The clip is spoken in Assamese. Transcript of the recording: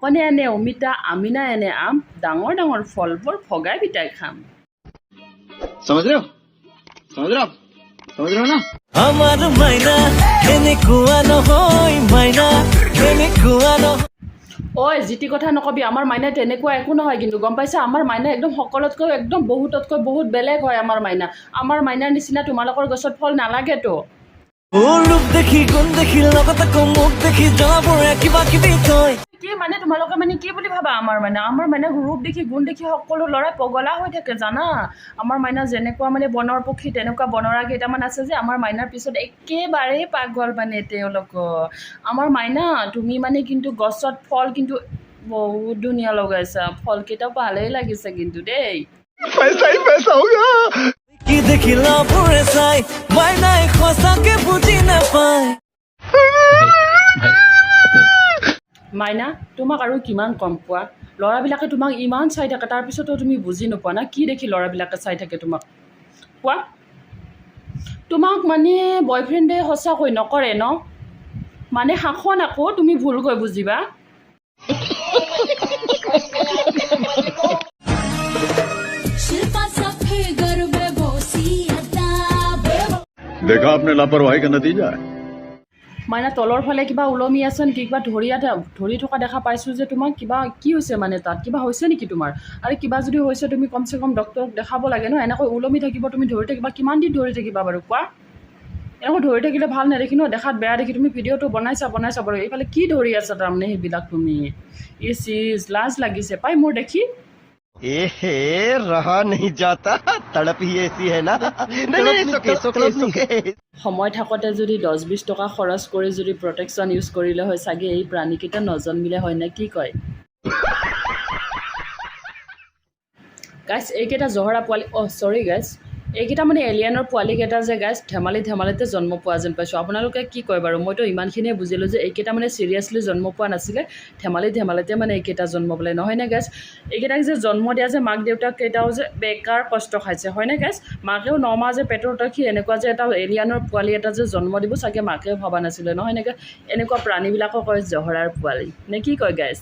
অকণে এনে অমিতা আমিনা এনে আম ডাঙৰ ডাঙৰ ফলবোৰ ভগাই বিটাই খাম समझ रहे हो समझ रहे हो आप समझ रहे हो ना আমার মাইনা এনেকুৱা নহয় মাইনা এনেকুৱা নহয় ঐ জিতি কথা নকবি আমাৰ মাইনা তেনেকুৱা একো নহয় কিন্তু গম পাইছা আমাৰ মাইনা একদম সকলোতকৈ একদম বহুততকৈ বহুত বেলেগ হয় আমাৰ মাইনাৰ নিচিনা তোমালোকৰ গছত ফল নালাগেতো ৰূপ দেখি গুণ দেখি লগতে মোক দেখি জনাবোৰে কিবা কিবি কয় কি মানে তোমালোকে মানে কি বুলি ভাবা আমাৰ মাইনা ৰূপ দেখি গুণ দেখি সকলো ল'ৰাই পগলা হৈ থাকে জানা আমাৰ মাইনা যেনেকুৱা মানে বনৰ পক্ষী তেনেকুৱা বনৰা কেইটামান আছে যে আমাৰ মাইনাৰ পিছত একেবাৰেই পাগল মানে তেওঁলোক আমাৰ মাইনা তুমি মানে কিন্তু গছত ফল কিন্তু বহুত ধুনীয়া লগাইছা ফলকেইটাও ভালেই লাগিছে কিন্তু দেই पैसा ही पैसा होगा কি দেখি লবোৰে চাই মাইনাই সঁচাকে বুজি নাপায় মাইনা তোমাক আৰু কিমান কম পোৱা ল'ৰাবিলাকে তোমাক ইমান চাই থাকে তাৰপিছতো তুমি বুজি নোপোৱা না কি দেখি ল'ৰাবিলাকে চাই থাকে তোমাক কোৱা তোমাক মানে বয়ফ্ৰেণ্ডে সঁচাকৈ নকৰে ন মানে শাসন আকৌ তুমি ভুলকৈ বুজিবা देखा आपने लापरवाही का नतीजा है মাইনা তলৰ ফালে কিবা ওলমি আছে নেকি কিবা ধৰি থকা দেখা পাইছোঁ যে তোমাক কিবা কি হৈছে মানে তাত কিবা হৈছে নেকি তোমাৰ আৰু কিবা যদি হৈছে তুমি কমচে কম ডক্তৰক দেখাব লাগে ন এনেকৈ ওলমি থাকিব তুমি ধৰি থাকিবা কিমান দিন ধৰি থাকিবা বাৰু কোৱা এনেকৈ ধৰি থাকিলে ভাল নেদেখি ন দেখাত বেয়া দেখি তুমি ভিডিঅ'টো বনাইছা বাৰু এইফালে কি ধৰি আছা তাৰমানে সেইবিলাক তুমি লাজ লাগিছে পাই মোৰ দেখি एहे रहा नहीं जाता तड़प ही ऐसी है ना সময় থাকোঁতে যদি 10-20 টকা খৰচ কৰি যদি প্ৰটেকশ্যন ইউজ কৰিলে হয় চাগে এই প্ৰাণীকেইটা নজন্মিলে হয় নে কি কয় গাইছ এইকেইটা জহৰা পোৱালি চৰি গাইছ এইকেইটা মানে এলিয়েনৰ পোৱালিকেইটা যে গাইছ ধেমালিতে জন্ম পোৱা যেন পাইছোঁ আপোনালোকে কি কয় বাৰু মইতো ইমানখিনিয়ে বুজিলোঁ যে এইকেইটা মানে চিৰিয়াছলি জন্ম পোৱা নাছিলে ধেমালিতে মানে এইকেইটা জন্ম বোলে নহয়নে গাইছ এইকেইটাক যে জন্ম দিয়া যে মাক দেউতাককেইটাও যে বেকাৰ কষ্ট খাইছে হয়নে গাইছ মাকেও 9 মাহ যে পেটত ৰাখি এনেকুৱা যে এটা এলিয়েনৰ পোৱালি এটা যে জন্ম দিব চাগে মাকেও ভবা নাছিলে নহয়নে এনেকুৱা প্ৰাণীবিলাকক কয় জহৰাৰ পোৱালি নে কি কয় গাইছ